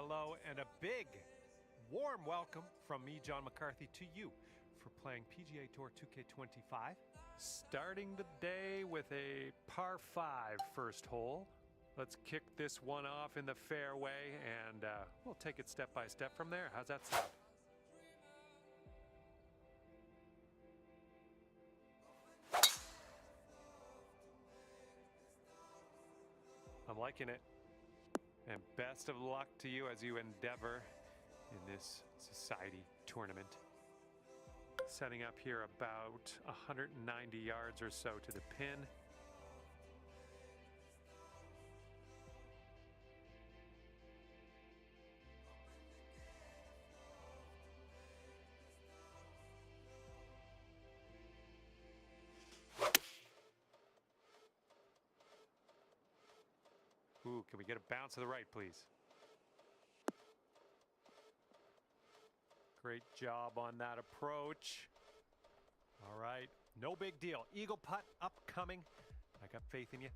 hello, and a big, warm welcome from me, John McCarthy, to you for playing PGA Tour 2K25. Starting the day with a par 5 first hole. Let's kick this one off in the fairway, and we'll take it step by step from there. How's that sound? I'm liking it. And best of luck to you as you endeavor in this society tournament. Setting up here about 190 yards or so to the pin. Ooh, can we get a bounce to the right, please? Great job on that approach. All right, no big deal. Eagle putt upcoming. I got faith in you.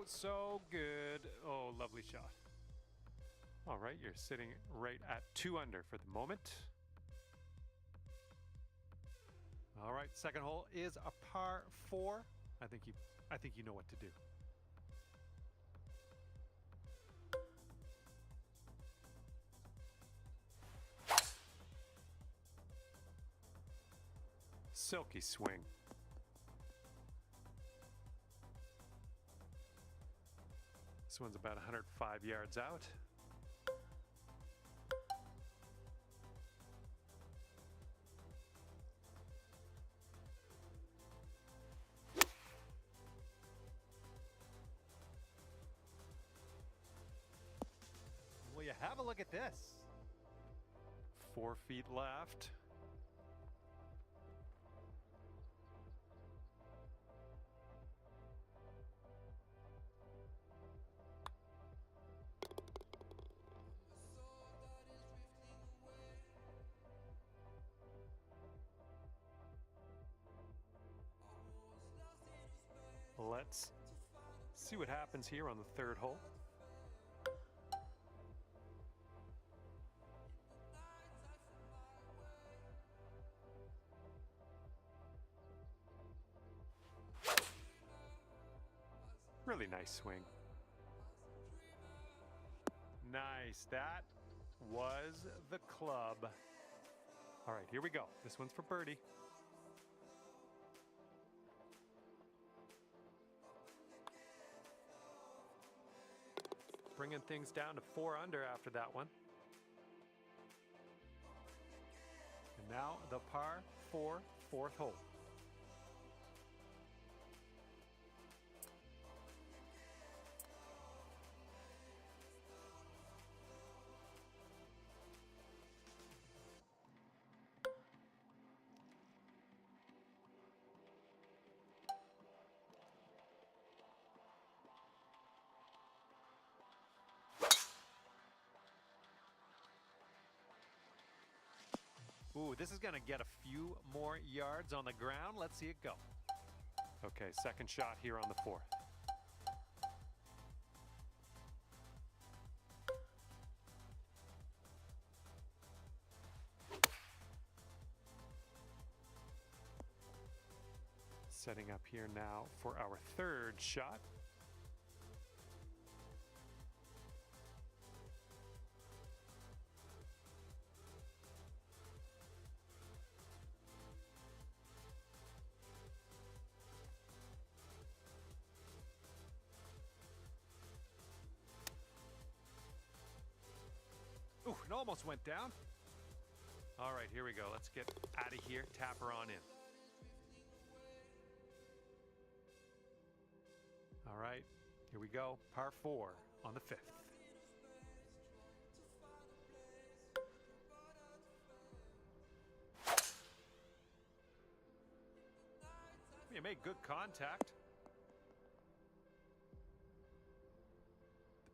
So good. Oh, lovely shot. All right, you're sitting right at 2 under for the moment. All right, second hole is a par 4. I think you know what to do. Silky swing. This one's about 105 yards out. Will you have a look at this? 4 feet left. Let's see what happens here on the 3rd hole. Really nice swing. Nice. That was the club. All right, here we go. This one's for birdie. Bringing things down to 4 under after that one. And now the par 4 4th hole. Ooh, this is going to get a few more yards on the ground. Let's see it go. Okay, second shot here on the 4th. Setting up here now for our 3rd shot. Ooh, it almost went down. All right, here we go. Let's get out of here. Tap her on in. All right, here we go. Par 4 on the 5th. You made good contact.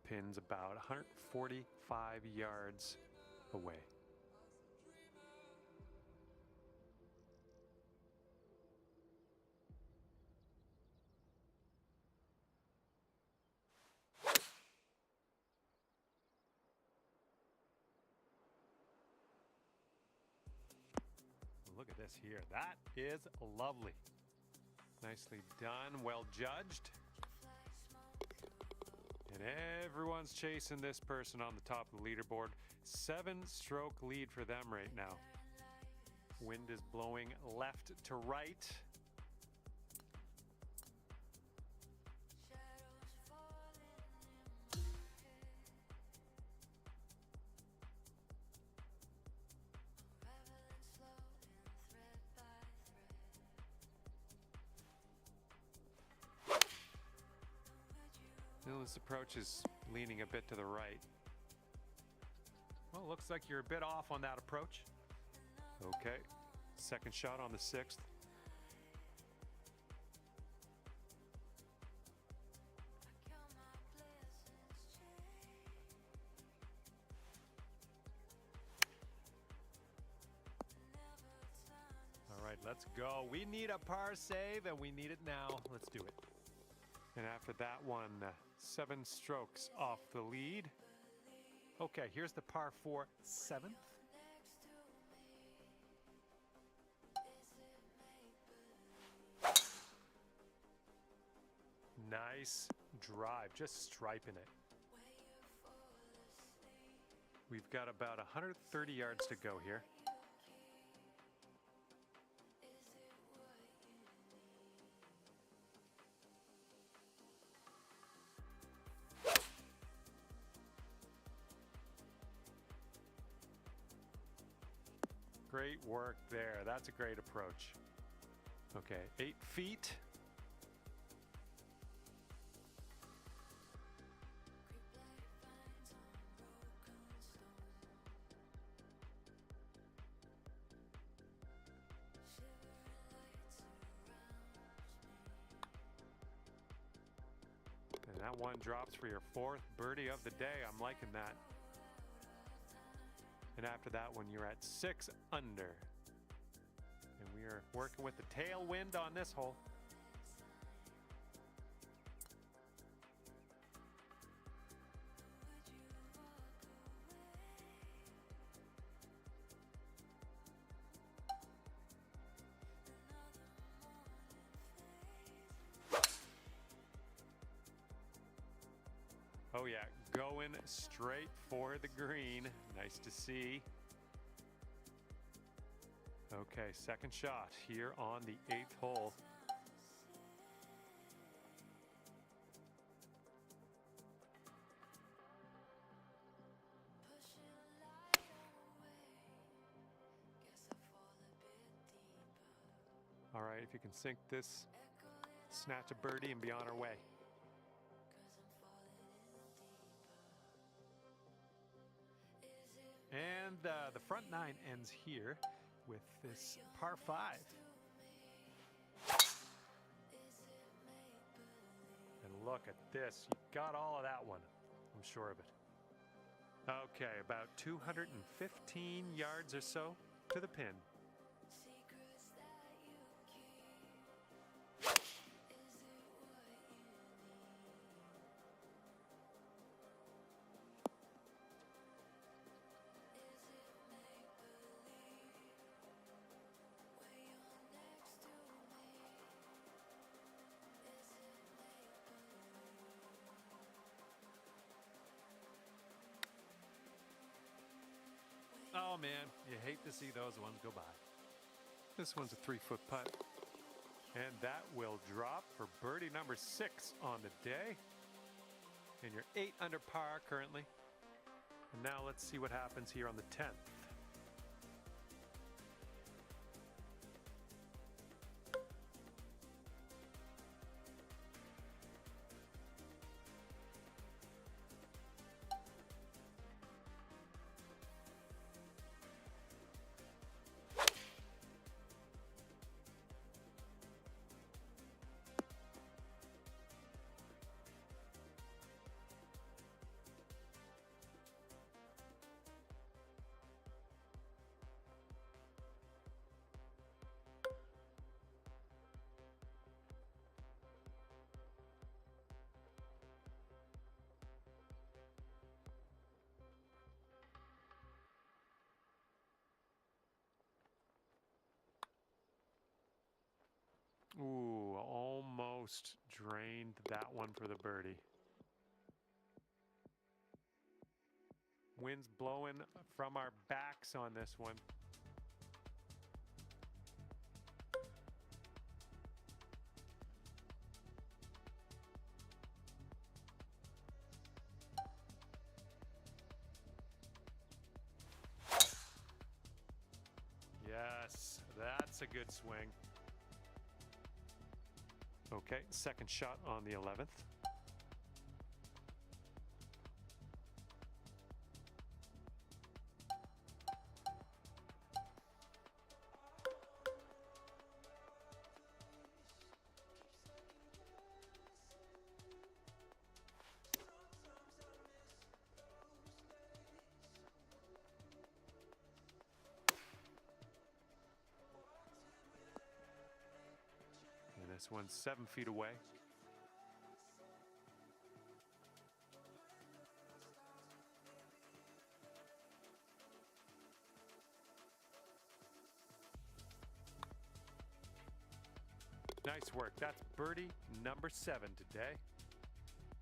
The pin's about 145 yards away. this here. That is lovely. Nicely done, well judged. And everyone's chasing this person on the top of the leaderboard. 7-stroke lead for them right now. Wind is blowing left to right. Well, this approach is leaning a bit to the right. Well, looks like you're a bit off on that approach. Okay, second shot on the 6th. All right, let's go. We need a par save, and we need it now. Let's do it. And after that one, 7 strokes off the lead. Okay, here's the par 4 7th. Nice drive, just striping it. We've got about 130 yards to go here. Great work there. That's a great approach. Okay, 8 feet. And that one drops for your 4th birdie of the day. I'm liking that. And after that one, you're at 6 under. And we are working with the tailwind on this hole. Oh yeah, going straight for the green. Nice to see. Okay, second shot here on the 8th hole. All right, if you can sink this, snatch a birdie and be on our way. And the front 9 ends here with this par 5. And look at this. You got all of that one. I'm sure of it. Okay, about 215 yards or so to the pin. Oh man, you hate to see those ones go by. This one's a 3-foot putt. And that will drop for birdie number 6 on the day. And you're 8 under par currently. And now let's see what happens here on the 10th. Ooh, almost drained that one for the birdie. Wind's blowing from our backs on this one. Yes, that's a good swing. Okay, second shot on the 11th. And this one's 7 feet away. Nice work. That's birdie number 7 today.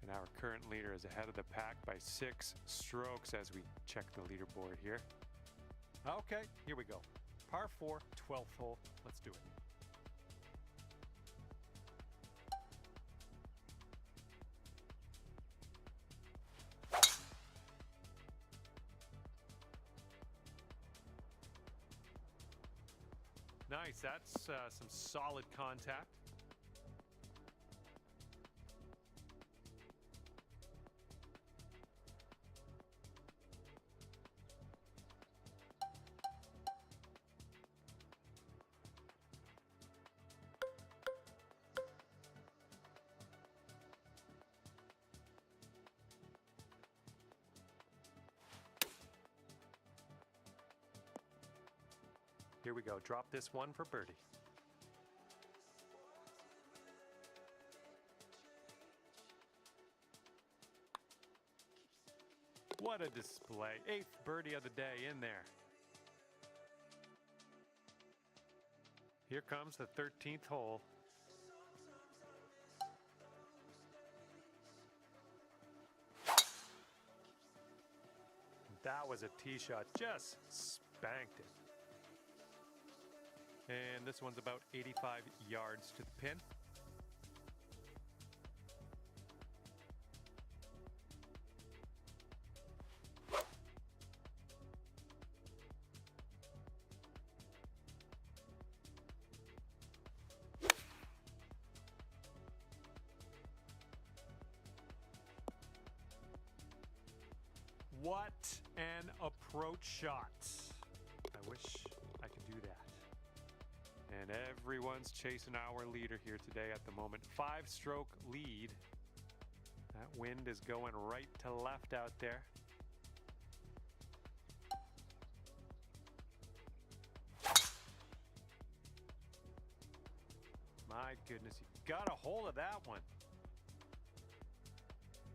And our current leader is ahead of the pack by 6 strokes as we check the leaderboard here. Okay, here we go. Par 4, 12th hole. Let's do it. Nice, that's some solid contact. Here we go. Drop this one for birdie. What a display. 8th birdie of the day in there. Here comes the 13th hole. That was a tee shot. Just spanked it. And this one's about 85 yards to the pin. What an approach shot. I wish I could do that. And everyone's chasing our leader here today at the moment. 5-stroke lead. That wind is going right to left out there. My goodness, you got a hold of that one.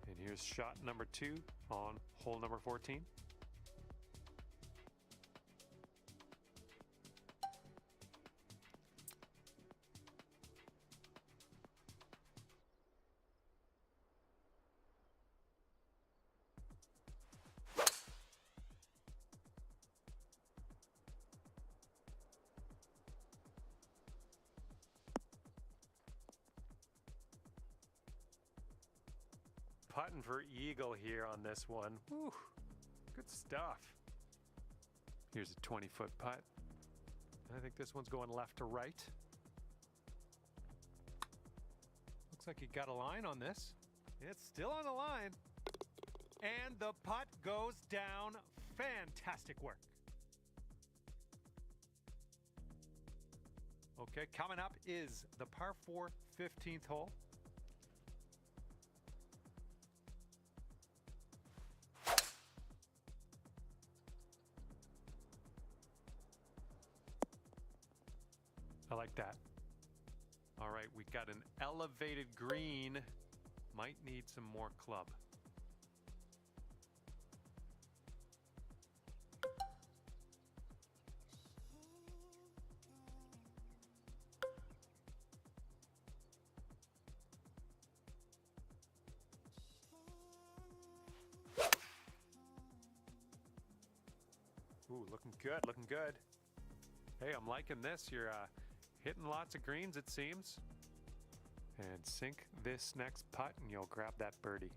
And here's shot number 2 on hole number 14. Putting for eagle here on this one. Whew, good stuff. Here's a 20-foot putt. I think this one's going left to right. Looks like he got a line on this. It's still on the line. And the putt goes down. Fantastic work. Okay, coming up is the par 4 15th hole. I like that. All right, we got an elevated green. Might need some more club. looking good, looking good. Hey, I'm liking this. You're hitting lots of greens, it seems. And sink this next putt and you'll grab that birdie.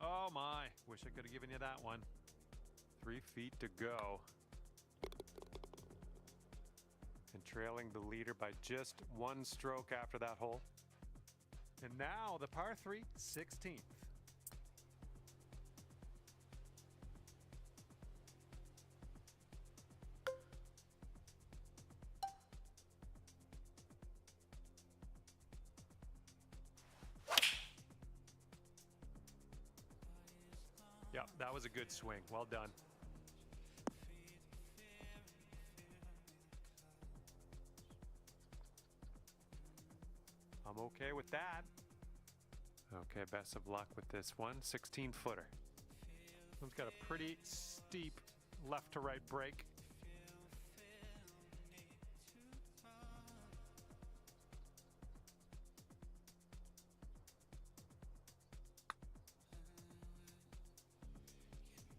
Oh my, wish I could have given you that one. 3 feet to go. And trailing the leader by just 1 stroke after that hole. And now the par 3, 16th. Yep, that was a good swing. Well done. I'm okay with that. Okay, best of luck with this one. 16-footer. One's got a pretty steep left to right break.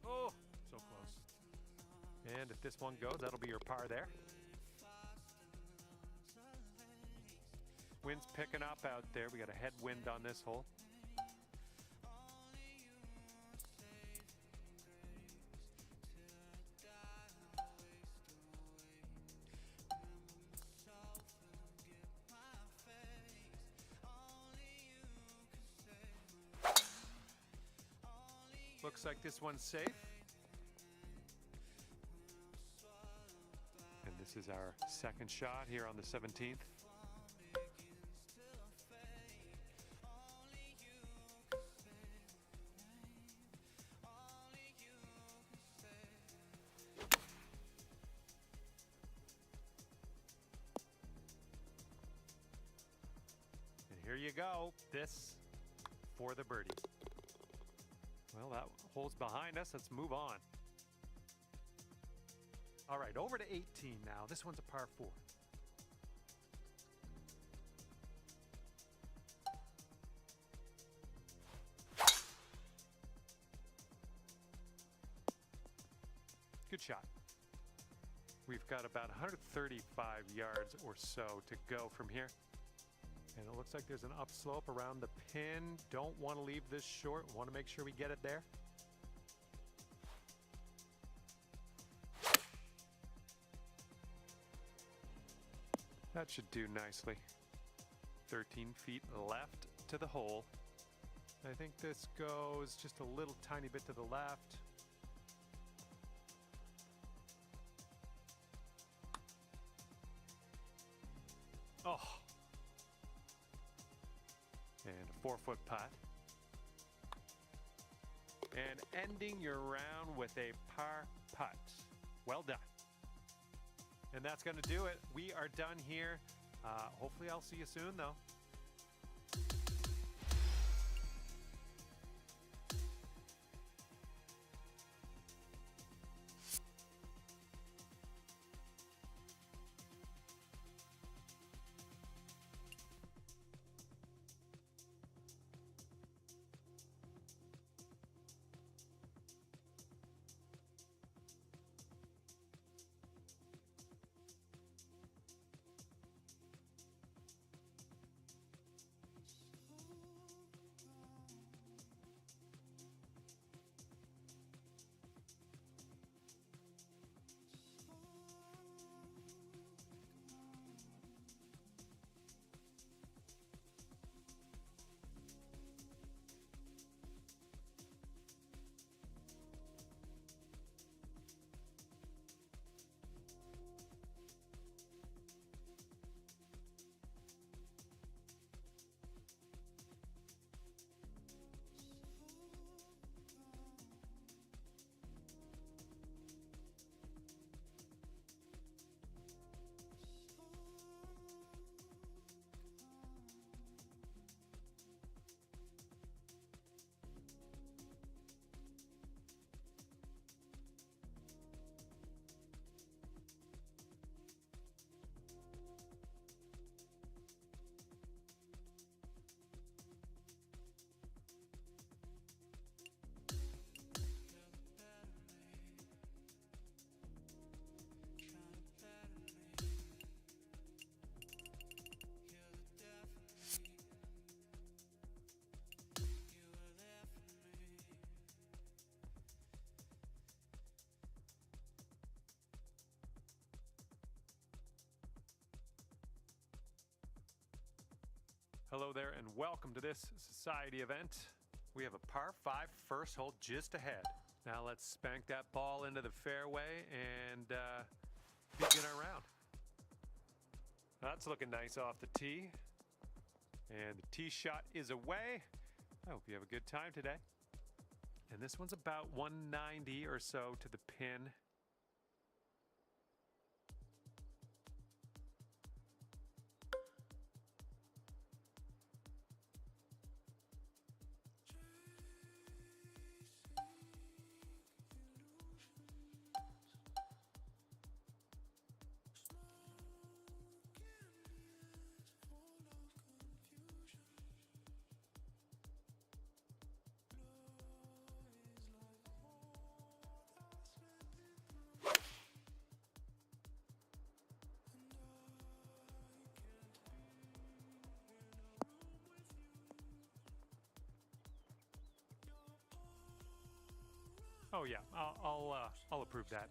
Oh, so close. And if this one goes, that'll be your par there. Wind's picking up out there. We got a headwind on this hole. Looks like this one's safe. And this is our second shot here on the 17th. And here you go. This for the birdie. Well, that hole's behind us. Let's move on. All right, over to 18 now. This one's a par 4. Good shot. We've got about 135 yards or so to go from here. And it looks like there's an upslope around the pin. Don't want to leave this short. Want to make sure we get it there. That should do nicely. 13 feet left to the hole. I think this goes just a little tiny bit to the left. Oh. And a 4-foot putt. And ending your round with a par putt. Well done. And that's going to do it. We are done here. Hopefully I'll see you soon, though. Hello there and welcome to this society event. We have a par 5 first hole just ahead. Now let's spank that ball into the fairway and begin our round. That's looking nice off the tee. And the tee shot is away. I hope you have a good time today. And this one's about 190 or so to the pin. Oh yeah, I'll approve that.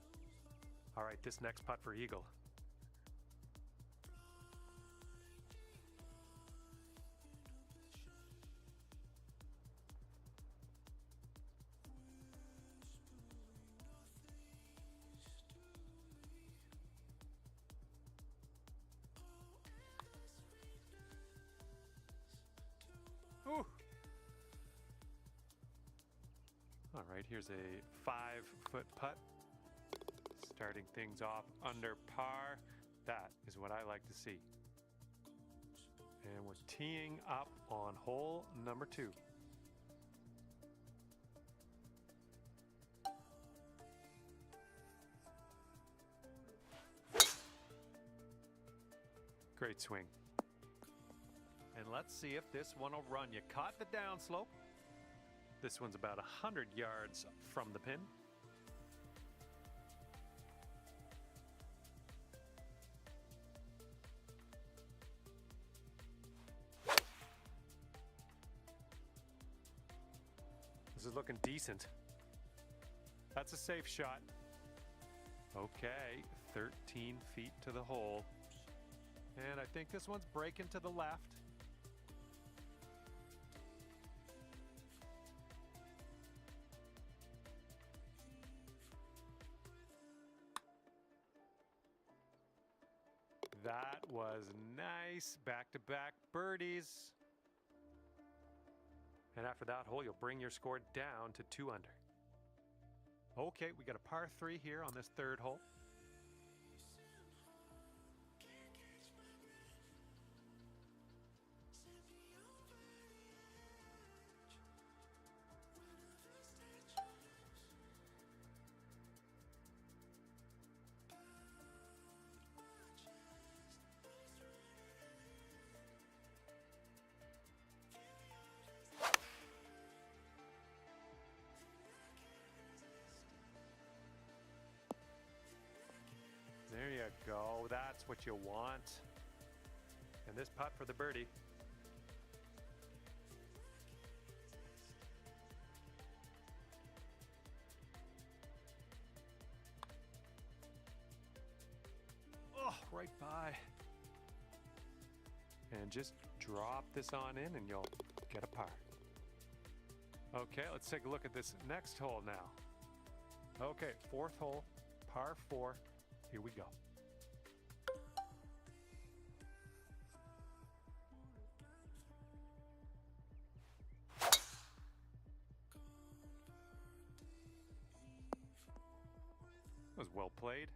All right, this next putt for eagle. Ooh. All right, here's a 5-foot putt. Starting things off under par. That is what I like to see. And we're teeing up on hole number 2. Great swing. And let's see if this one will run. You caught the downslope. This one's about 100 yards from the pin. This is looking decent. That's a safe shot. Okay, 13 feet to the hole. And I think this one's breaking to the left. That was nice. Back-to-back birdies. And after that hole, you'll bring your score down to 2 under. Okay, we got a par 3 here on this 3rd hole. There you go. That's what you want. And this putt for the birdie. Oh, right by. And just drop this on in and you'll get a par. Okay, let's take a look at this next hole now. Okay, 4th hole, par 4. Here we go. That was well played.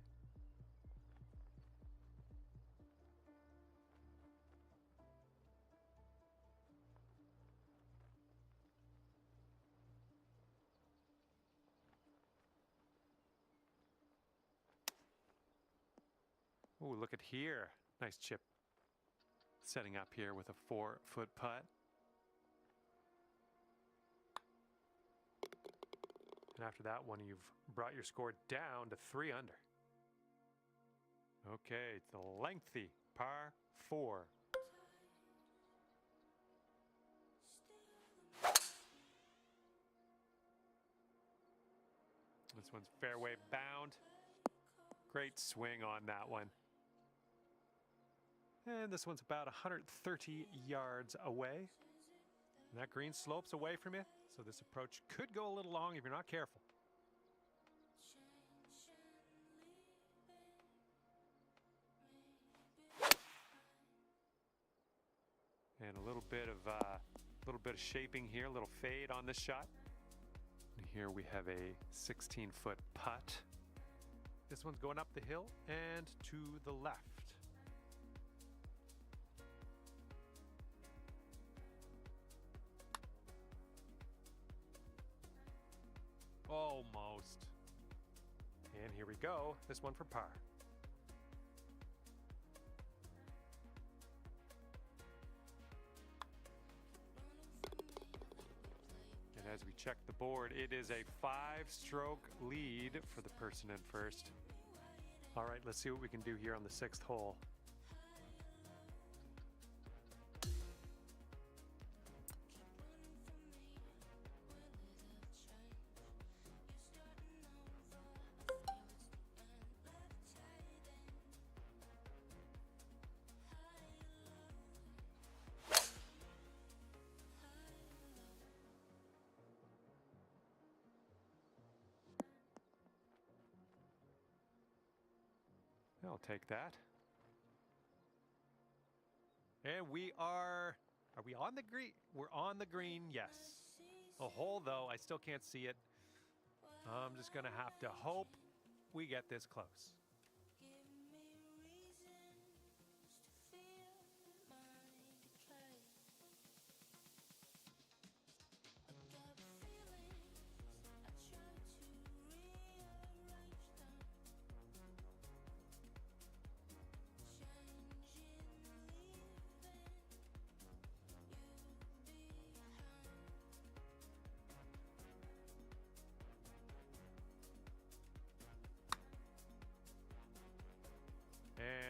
Ooh, look at here. Nice chip. Setting up here with a 4-foot putt. And after that one, you've brought your score down to 3 under. Okay, it's a lengthy par 4. This one's fairway bound. Great swing on that one. And this one's about 130 yards away. And that green slopes away from you, so this approach could go a little long if you're not careful. And a little bit of shaping here, a little fade on this shot. And here we have a 16-foot putt. This one's going up the hill and to the left. Almost. And here we go. This one for par. And as we check the board, it is a 5-stroke lead for the person in first. All right, let's see what we can do here on the 6th hole. I'll take that. And are we on the green? We're on the green, yes. A hole though, I still can't see it. I'm just gonna have to hope we get this close.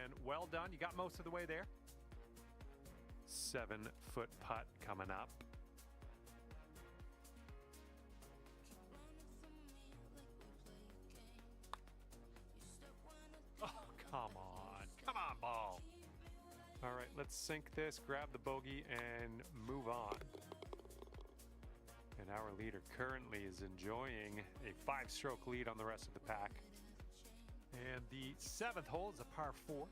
And well done, you got most of the way there. 7-foot putt coming up. Oh, come on, ball. All right, let's sink this, grab the bogey, and move on. And our leader currently is enjoying a 5-stroke lead on the rest of the pack. And the 7th hole is a par 4.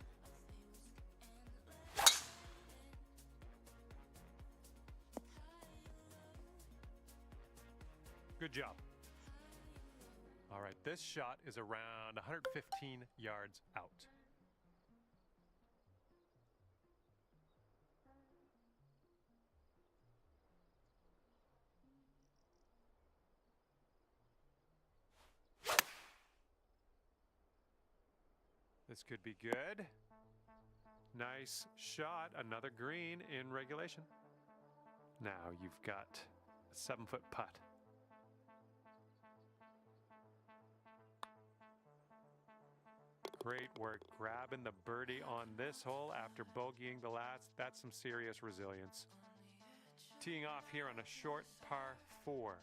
Good job. All right, this shot is around 115 yards out. This could be good. Nice shot, another green in regulation. Now you've got a 7-foot putt. Great work grabbing the birdie on this hole after bogeying the last. That's some serious resilience. Teeing off here on a short par 4.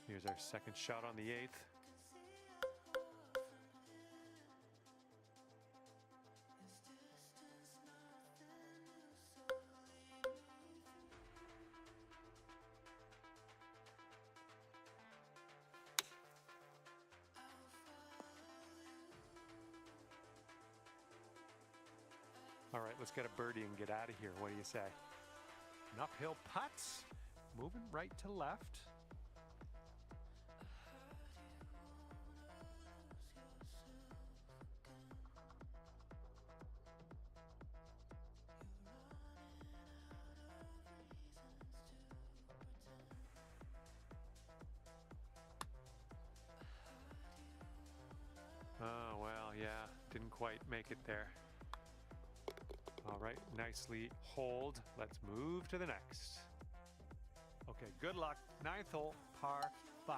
Here's our second shot on the 8th. All right, let's get a birdie and get out of here. What do you say? An uphill putt, moving right to left. Oh, well, yeah, didn't quite make it there. All right, nicely holed. Let's move to the next. Okay, good luck. 9th hole, par 5.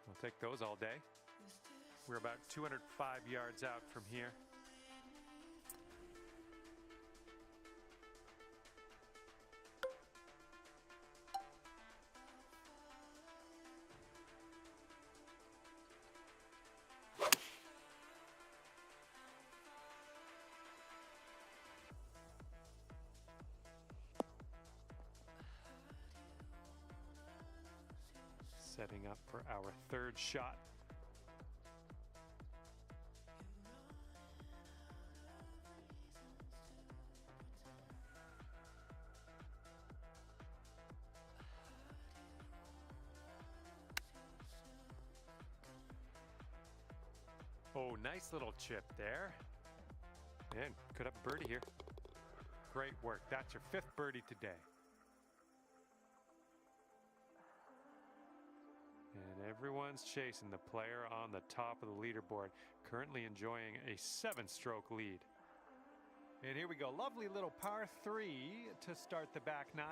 We'll take those all day. We're about 205 yards out from here. Setting up for our 3rd shot. Oh, nice little chip there. And could have a birdie here. Great work. That's your 5th birdie today. And everyone's chasing the player on the top of the leaderboard, currently enjoying a 7-stroke lead. And here we go. Lovely little par 3 to start the back 9.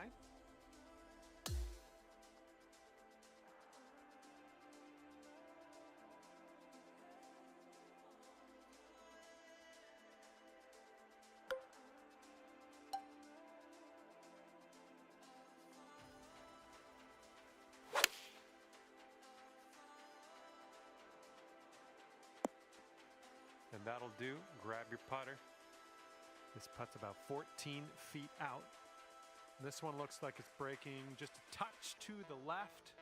And that'll do. Grab your putter. This putt's about 14 feet out. This one looks like it's breaking just a touch to the left.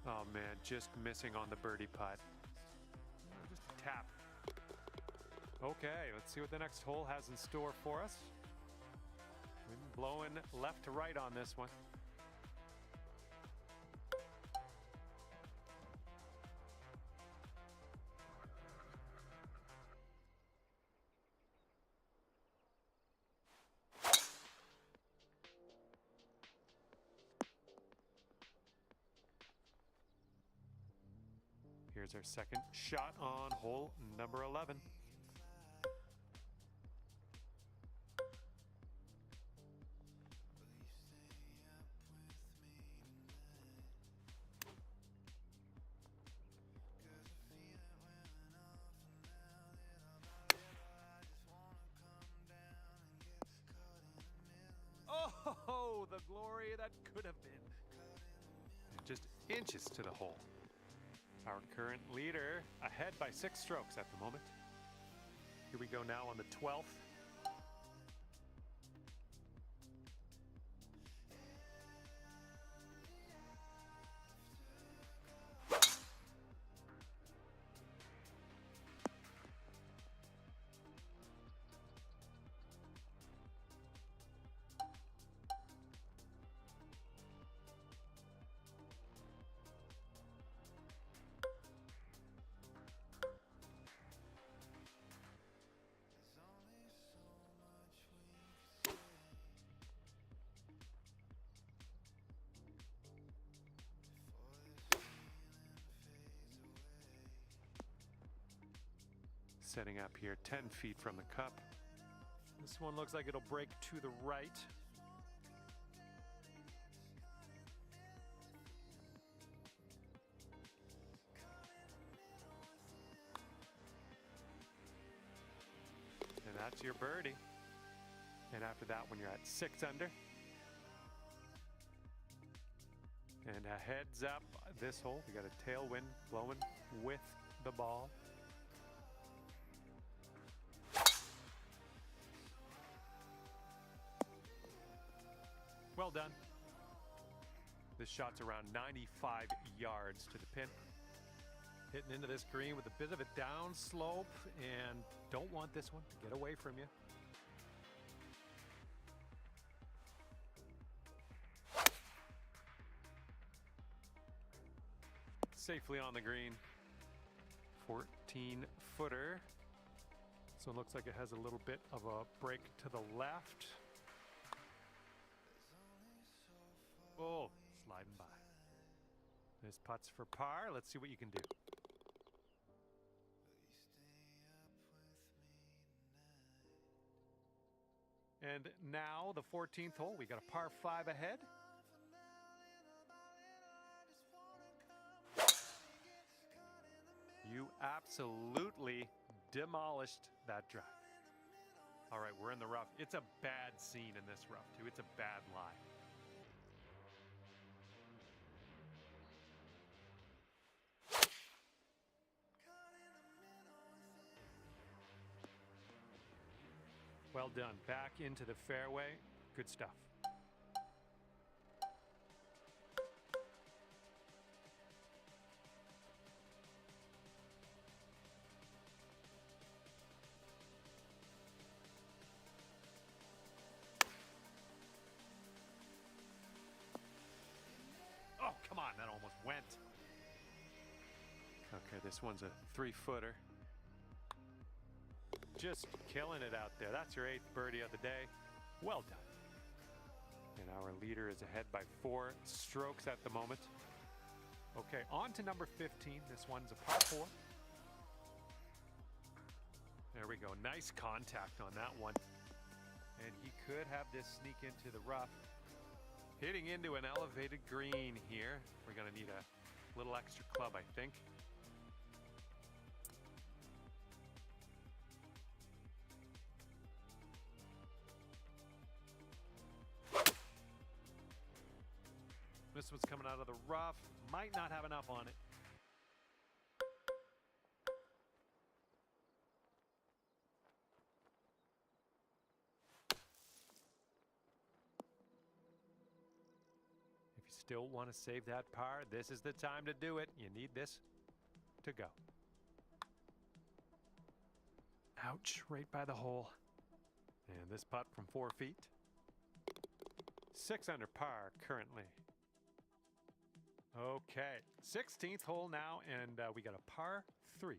Oh man, just missing on the birdie putt. Just a tap. Okay, let's see what the next hole has in store for us. Wind blowing left to right on this one. Here's our second shot on hole number 11. Oh, the glory that could have been. Just inches to the hole. Our current leader ahead by 6 strokes at the moment. Here we go now on the 12th. Setting up here 10 feet from the cup. This one looks like it'll break to the right. And that's your birdie. And after that, when you're at 6 under. And a heads up this hole, we got a tailwind blowing with the ball. Well done. This shot's around 95 yards to the pin. Hitting into this green with a bit of a down slope, and don't want this one to get away from you. Safely on the green. 14-footer. So it looks like it has a little bit of a break to the left. Oh, sliding by. This putt's for par. Let's see what you can do. And now the 14th hole. We got a par 5 ahead. You absolutely demolished that drive. All right, we're in the rough. It's a bad scene in this rough, too. It's a bad lie. Well done. Back into the fairway. Good stuff. Oh, come on. That almost went. Okay, this one's a 3-footer. Just killing it out there. That's your 8th birdie of the day. Well done. And our leader is ahead by 4 strokes at the moment. Okay, on to number 15. This one's a par 4. There we go. Nice contact on that one. And he could have this sneak into the rough. Hitting into an elevated green here. We're going to need a little extra club, I think. This one's coming out of the rough. Might not have enough on it. If you still want to save that par, this is the time to do it. You need this to go. Ouch, right by the hole. And this putt from 4 feet. 6 under par currently. Okay, 16th hole now, and we got a par 3.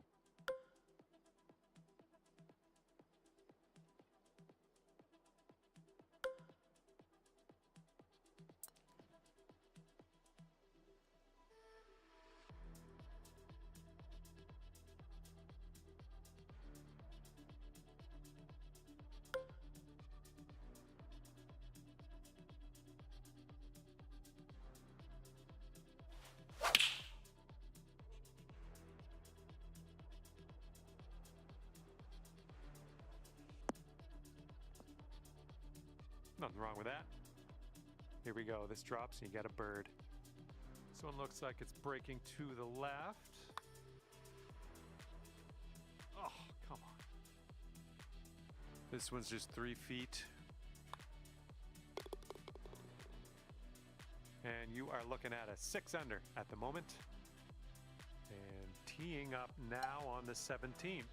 Nothing wrong with that. Here we go. This drops and you got a bird. This one looks like it's breaking to the left. Oh, come on. This one's just 3 feet. And you are looking at a 6 under at the moment. And teeing up now on the 17th.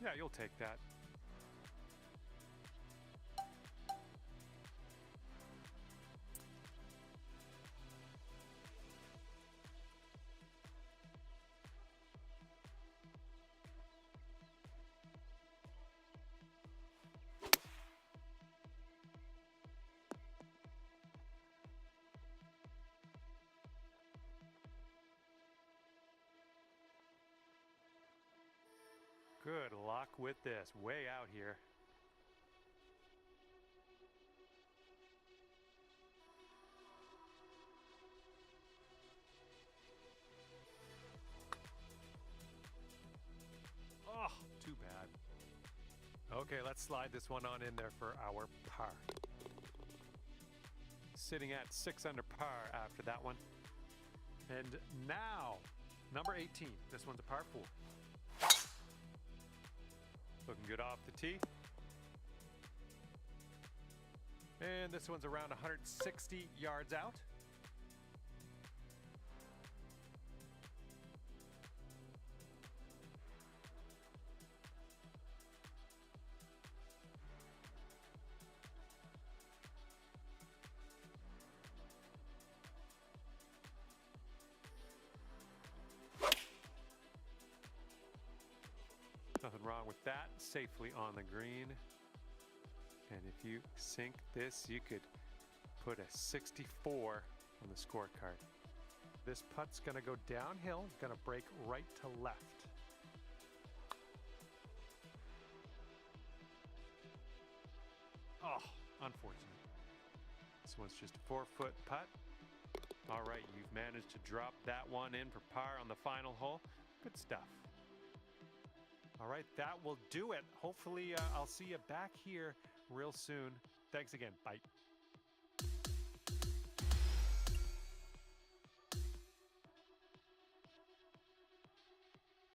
Yeah, you'll take that. Good luck with this. Way out here. Oh, too bad. Okay, let's slide this one on in there for our par. Sitting at 6 under par after that one. And now, number 18. This one's a par 4. Looking good off the tee. And this one's around 160 yards out. along with that, safely on the green. And if you sink this, you could put a 64 on the scorecard. This putt's gonna go downhill, gonna break right to left. Oh, unfortunate. This one's just a 4-foot putt. All right, you've managed to drop that one in for par on the final hole. Good stuff. All right, that will do it. Hopefully, I'll see you back here real soon. Thanks again. Bye.